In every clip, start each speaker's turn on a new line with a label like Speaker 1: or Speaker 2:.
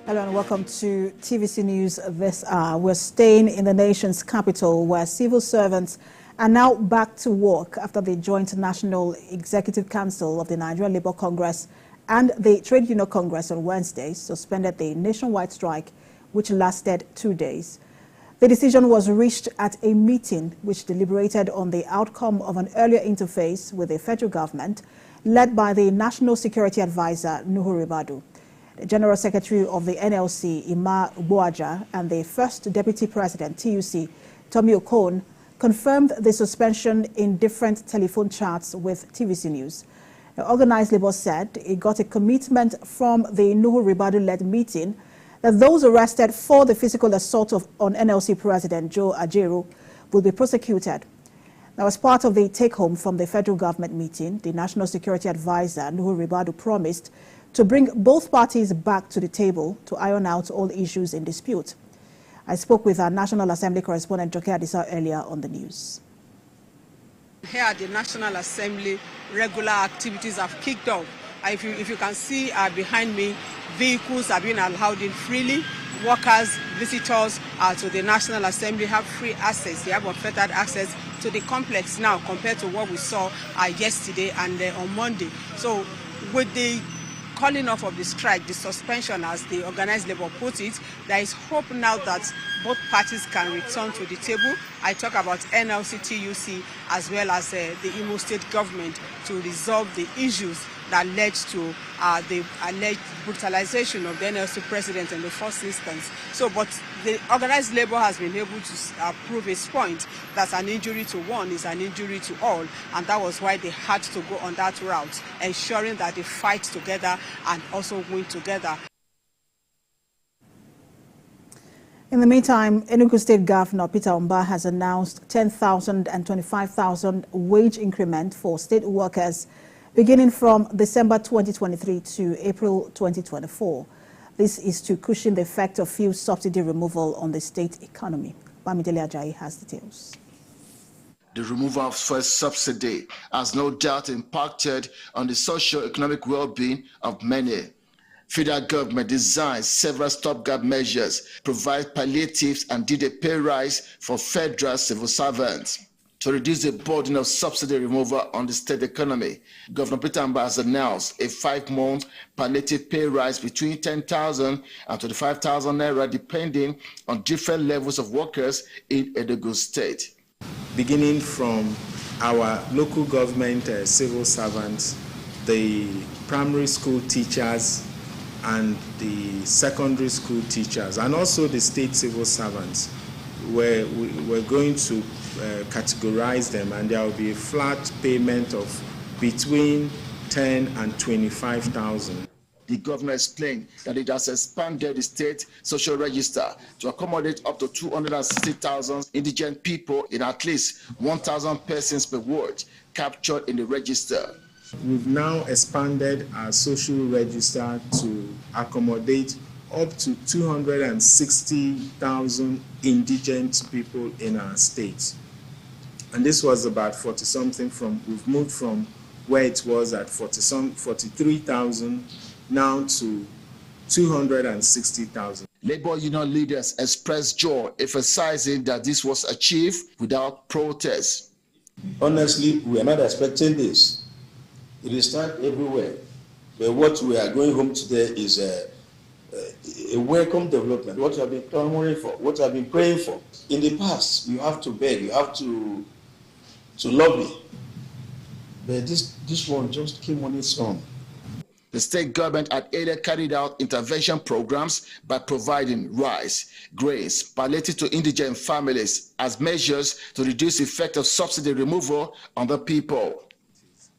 Speaker 1: Hello and welcome to TVC News this hour. We're staying in the nation's capital where civil servants are now back to work after the Joint National Executive Council of the Nigerian Labour Congress and the Trade Union Congress on Wednesday suspended the nationwide strike, which lasted 2 days. The decision was reached at a meeting which deliberated on the outcome of an earlier interface with the federal government led by the National Security Advisor, Nuhu Ribadu. The General Secretary of the NLC, Ima Boaja, and the First Deputy President, TUC, Tommy Okon, confirmed the suspension in different telephone chats with TVC News. The organized labor said it got a commitment from the Nuhu Ribadu-led meeting that those arrested for the physical assault on NLC President Joe Ajaero will be prosecuted. Now, as part of the take-home from the federal government meeting, the National Security Advisor, Nuhu Ribadu, promised to bring both parties back to the table to iron out all issues in dispute. I spoke with our National Assembly correspondent, Joke Adisa, earlier on the news.
Speaker 2: Here at the National Assembly, regular activities have kicked off. If you can see behind me, vehicles are being allowed in freely. Workers, visitors to the National Assembly have free access. They have unfettered access to the complex now compared to what we saw yesterday and on Monday. So with the calling off of the strike, the suspension as the organized labor put it, there is hope now that both parties can return to the table. I talk about NLC, TUC, as well as the Imo State government to resolve the issues that led to the alleged brutalization of the NLC president in the first instance. So, but the organized labor has been able to prove its point that an injury to one is an injury to all, and that was why they had to go on that route, ensuring that they fight together and also win together.
Speaker 1: In the meantime, Enugu State Governor Peter Mbah has announced 10,000 and 25,000 wage increment for state workers beginning from December 2023 to April 2024. This is to cushion the effect of fuel subsidy removal on the state economy. Bamidele Ajayi has details.
Speaker 3: The removal of fuel subsidy has no doubt impacted on the socio-economic well-being of many. Federal government designed several stopgap measures, provide palliatives and did a pay rise for federal civil servants. To reduce the burden of subsidy removal on the state economy, Governor Peter Mbah has announced a 5-month palliative pay rise between 10,000 and 25,000 naira, depending on different levels of workers in Enugu State.
Speaker 4: Beginning from our local government civil servants, the primary school teachers, and the secondary school teachers, and also the state civil servants, we're going to categorize them, and there will be a flat payment of between 10 and 25,000.
Speaker 3: The governor explained that it has expanded the state social register to accommodate up to 260,000 indigent people in at least 1,000 persons per ward captured in the register.
Speaker 4: We've now expanded our social register to accommodate up to 260,000 indigent people in our state. And this was about 40-something we've moved from where it was at 43,000 now to 260,000.
Speaker 3: Labor union leaders expressed joy, emphasizing that this was achieved without protest.
Speaker 5: Honestly, we are not expecting this. It is not everywhere. But what we are going home today is a welcome development. What we have been clamoring for, what we have been praying for. In the past, you have to beg, you have to lobby. But this one just came on its own.
Speaker 3: The state government had earlier carried out intervention programs by providing rice, grains, palliative to indigent families as measures to reduce the effect of subsidy removal on the people.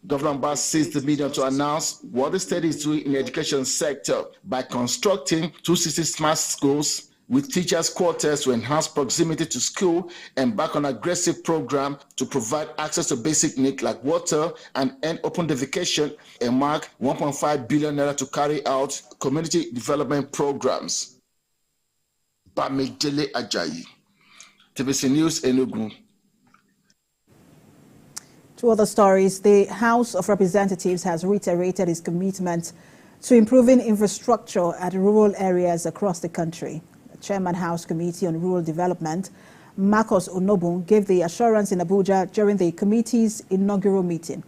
Speaker 3: Governor Mbah seized the medium to announce what the state is doing in the education sector by constructing 260 smart schools with teachers' quarters to enhance proximity to school and back on an aggressive program to provide access to basic needs like water and end open defecation, and mark 1.5 billion naira to carry out community development programs. Bamidele Ajayi, TVC News, Enugu.
Speaker 1: To other stories, the House of Representatives has reiterated its commitment to improving infrastructure at rural areas across the country. The Chairman House Committee on Rural Development, Marcus Onobun, gave the assurance in Abuja during the committee's inaugural meeting.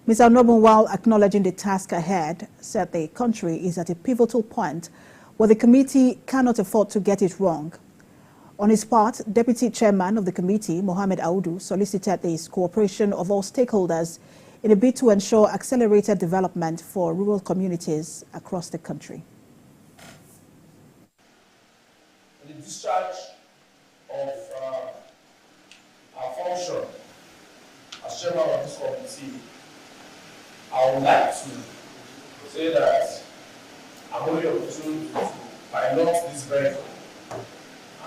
Speaker 1: Mr. Onobun, while acknowledging the task ahead, said the country is at a pivotal point where the committee cannot afford to get it wrong. On his part, Deputy Chairman of the committee, Mohammed Audu, solicited the cooperation of all stakeholders in a bid to ensure accelerated development for rural communities across the country.
Speaker 6: The discharge of our function as chairman of this committee, I would like to say that I'm only opportunity to pilot this vehicle,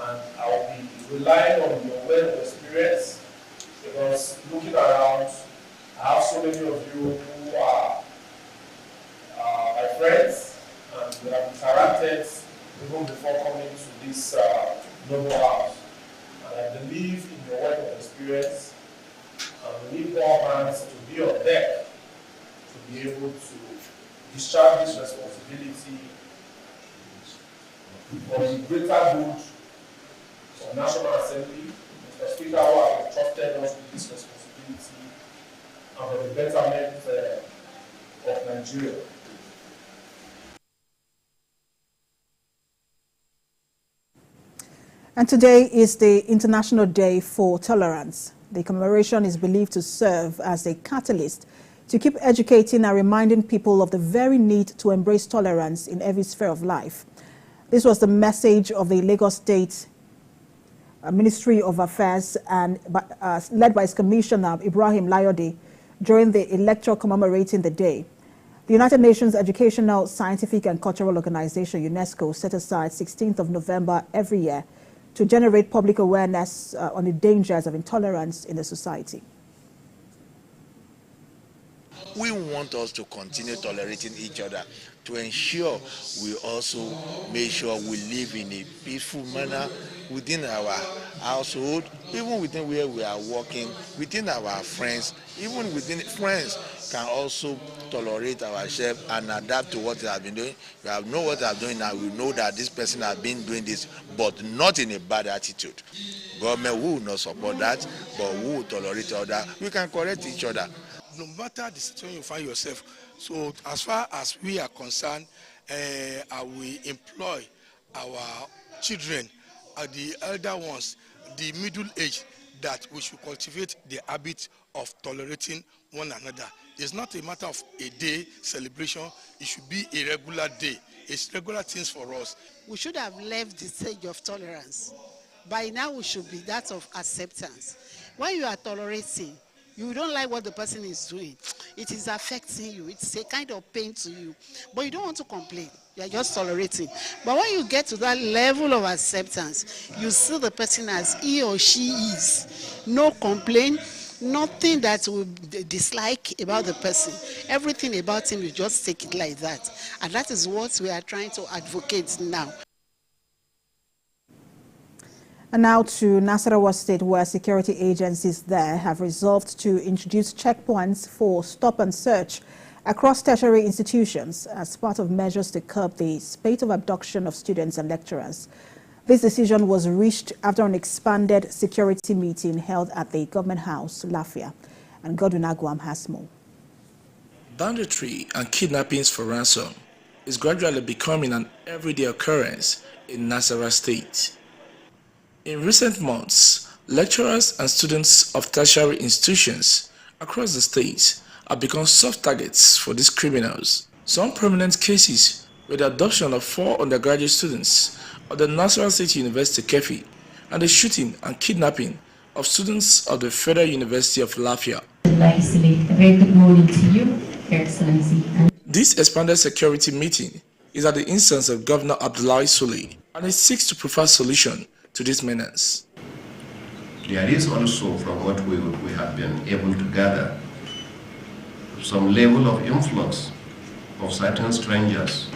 Speaker 6: and I will be relying on your wealth of experience, because looking around, I have so many of you who are my friends, and we have interacted even before coming to this noble house. And I believe in your wealth of experience, and we need more hands to be on deck to be able to discharge this responsibility for the greater good of National Assembly, Mr. Speaker, who has entrusted us with this responsibility, and for the betterment of Nigeria.
Speaker 1: And today is the International Day for Tolerance. The commemoration is believed to serve as a catalyst to keep educating and reminding people of the very need to embrace tolerance in every sphere of life. This was the message of the Legon State Ministry of Affairs and led by its Commissioner Ibrahim Layode during the lecture commemorating the day. The United Nations Educational, Scientific and Cultural Organization, UNESCO, set aside 16th of November every year to generate public awareness on the dangers of intolerance in the society.
Speaker 7: We want us to continue tolerating each other, to ensure we also make sure we live in a peaceful manner within our household, even within where we are working, within our friends, even within friends can also tolerate ourselves and adapt to what they have been doing. We have know what they are doing now. We know that this person has been doing this, but not in a bad attitude. Government will not support that, but we will tolerate others. We can correct each other.
Speaker 8: No matter the situation you find yourself, so as far as we are concerned, we employ our children, the elder ones, the middle age, that we should cultivate the habit of tolerating one another. It's not a matter of a day celebration, it should be a regular day. It's regular things for us.
Speaker 9: We should have left the stage of tolerance. By now we should be that of acceptance. When you are tolerating, you don't like what the person is doing, it is affecting you, it's a kind of pain to you, but you don't want to complain, you are just tolerating. But when you get to that level of acceptance, you see the person as he or she is, no complaint, nothing that will dislike about the person, everything about him, you just take it like that. And that is what we are trying to advocate now.
Speaker 1: And now to Nasarawa State, where security agencies there have resolved to introduce checkpoints for stop and search across tertiary institutions as part of measures to curb the spate of abduction of students and lecturers. This decision was reached after an expanded security meeting held at the Government House, Lafia, and Godwin Agwam has more.
Speaker 10: Banditry and kidnappings for ransom is gradually becoming an everyday occurrence in Nasarawa State. In recent months, lecturers and students of tertiary institutions across the state have become soft targets for these criminals. Some prominent cases were the adoption of 4 undergraduate students of the Nasarawa State University Kefi and the shooting and kidnapping of students of the Federal University of Lafia.
Speaker 11: A very good morning to you, Your Excellency.
Speaker 10: This expanded security meeting is at the instance of Governor Abdullahi Sule, and it seeks to provide solution to this menace.
Speaker 12: There is also, from what we have been able to gather, some level of influx of certain strangers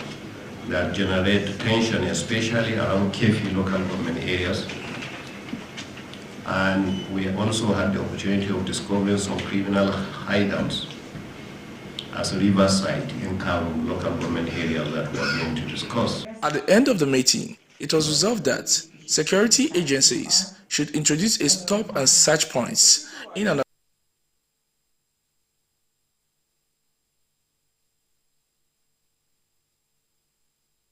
Speaker 12: that generate tension, especially around Kefi local government areas. And we also had the opportunity of discovering some criminal hideouts as Riverside in Karu local government area that we are going to discuss.
Speaker 10: At the end of the meeting, it was resolved that security agencies should introduce a stop and search points in and